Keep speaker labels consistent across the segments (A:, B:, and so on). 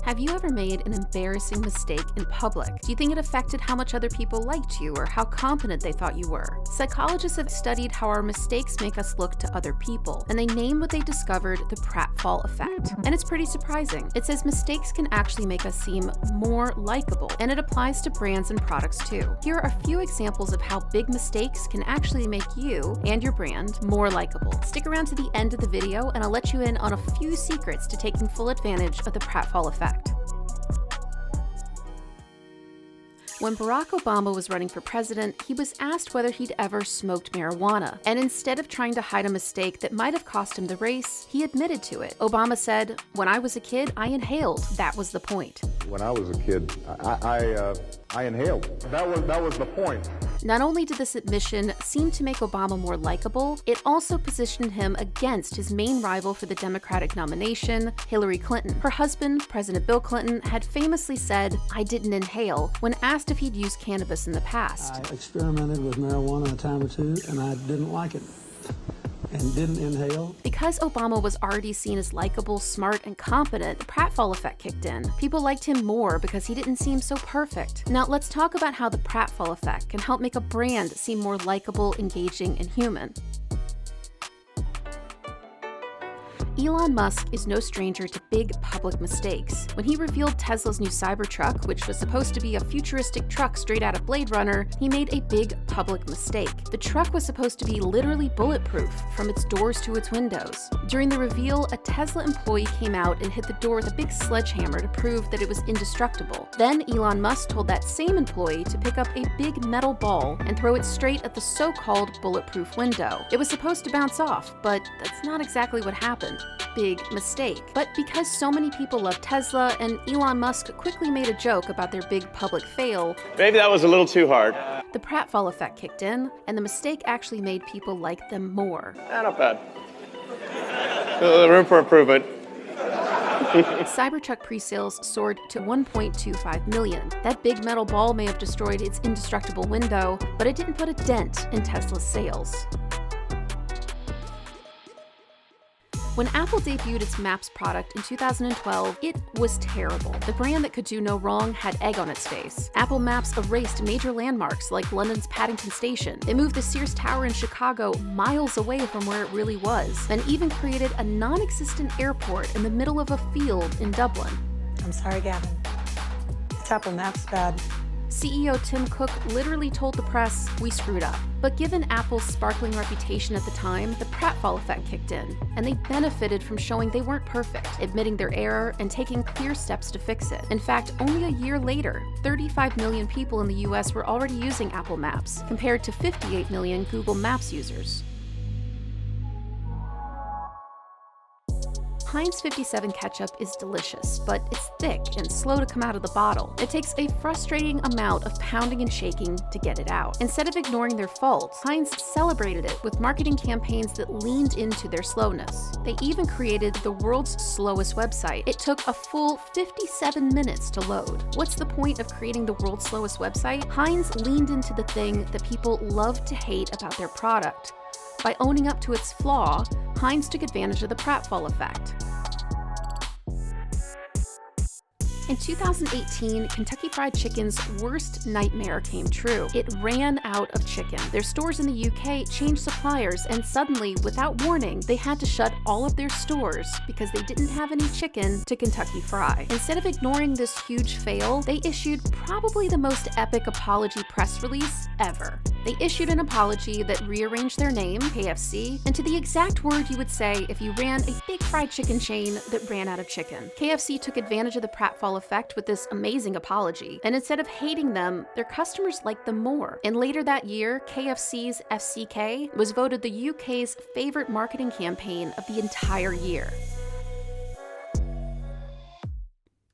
A: Have you ever made an embarrassing mistake in public? Do you think it affected how much other people liked you or how competent they thought you were? Psychologists have studied how our mistakes make us look to other people, and they name what they discovered the pratfall effect. And it's pretty surprising. It says mistakes can actually make us seem more likable, and it applies to brands and products too. Here are a few examples of how big mistakes can actually make you and your brand more likable. Stick around to the end of the video, and I'll let you in on a few secrets to taking full advantage of the pratfall effect. When Barack Obama was running for president, he was asked whether he'd ever smoked marijuana. And instead of trying to hide a mistake that might have cost him the race, he admitted to it. Obama said, "When I was a kid, I inhaled. That was the point."
B: When I was a kid, I inhaled. That was the point.
A: Not only did this admission seem to make Obama more likable, it also positioned him against his main rival for the Democratic nomination, Hillary Clinton. Her husband, President Bill Clinton, had famously said, "I didn't inhale," when asked if he'd used cannabis in the past.
C: I experimented with marijuana a time or two, and I didn't like it. And didn't inhale.
A: Because Obama was already seen as likable, smart, and competent, the pratfall effect kicked in. People liked him more because he didn't seem so perfect. Now let's talk about how the pratfall effect can help make a brand seem more likable, engaging, and human. Elon Musk is no stranger to big public mistakes. When he revealed Tesla's new Cybertruck, which was supposed to be a futuristic truck straight out of Blade Runner, he made a big public mistake. The truck was supposed to be literally bulletproof from its doors to its windows. During the reveal, a Tesla employee came out and hit the door with a big sledgehammer to prove that it was indestructible. Then Elon Musk told that same employee to pick up a big metal ball and throw it straight at the so-called bulletproof window. It was supposed to bounce off, but that's not exactly what happened. Big mistake. But because so many people love Tesla and Elon Musk quickly made a joke about their big public fail,
D: maybe that was a little too hard.
A: The pratfall effect kicked in, and the mistake actually made people like them more.
D: Not bad. Room for improvement.
A: Cybertruck pre-sales soared to 1.25 million. That big metal ball may have destroyed its indestructible window, but it didn't put a dent in Tesla's sales. When Apple debuted its Maps product in 2012, it was terrible. The brand that could do no wrong had egg on its face. Apple Maps erased major landmarks like London's Paddington Station. They moved the Sears Tower in Chicago miles away from where it really was, and even created a non-existent airport in the middle of a field in Dublin.
E: I'm sorry, Gavin. It's Apple Maps bad.
A: CEO Tim Cook literally told the press, "We screwed up." But given Apple's sparkling reputation at the time, the pratfall effect kicked in, and they benefited from showing they weren't perfect, admitting their error, and taking clear steps to fix it. In fact, only a year later, 35 million people in the US were already using Apple Maps, compared to 58 million Google Maps users. Heinz 57 ketchup is delicious, but it's thick and slow to come out of the bottle. It takes a frustrating amount of pounding and shaking to get it out. Instead of ignoring their faults, Heinz celebrated it with marketing campaigns that leaned into their slowness. They even created the world's slowest website. It took a full 57 minutes to load. What's the point of creating the world's slowest website? Heinz leaned into the thing that people love to hate about their product. By owning up to its flaw, Heinz took advantage of the pratfall effect. In 2018, Kentucky Fried Chicken's worst nightmare came true. It ran out of chicken. Their stores in the UK changed suppliers, and suddenly, without warning, they had to shut all of their stores because they didn't have any chicken to Kentucky Fry. Instead of ignoring this huge fail, they issued probably the most epic apology press release ever. They issued an apology that rearranged their name, KFC, into the exact word you would say if you ran a big fried chicken chain that ran out of chicken. KFC took advantage of the pratfall effect with this amazing apology, and instead of hating them, their customers liked them more. And later that year, KFC's FCK was voted the UK's favorite marketing campaign of the entire year.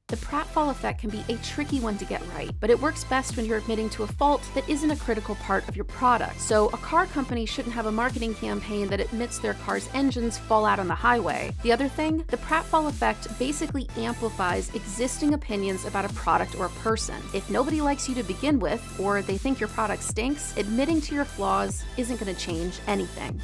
A: The pratfall effect can be a tricky one to get right, but it works best when you're admitting to a fault that isn't a critical part of your product. So a car company shouldn't have a marketing campaign that admits their car's engines fall out on the highway. The other thing, the pratfall effect basically amplifies existing opinions about a product or a person. If nobody likes you to begin with, or they think your product stinks, admitting to your flaws isn't going to change anything.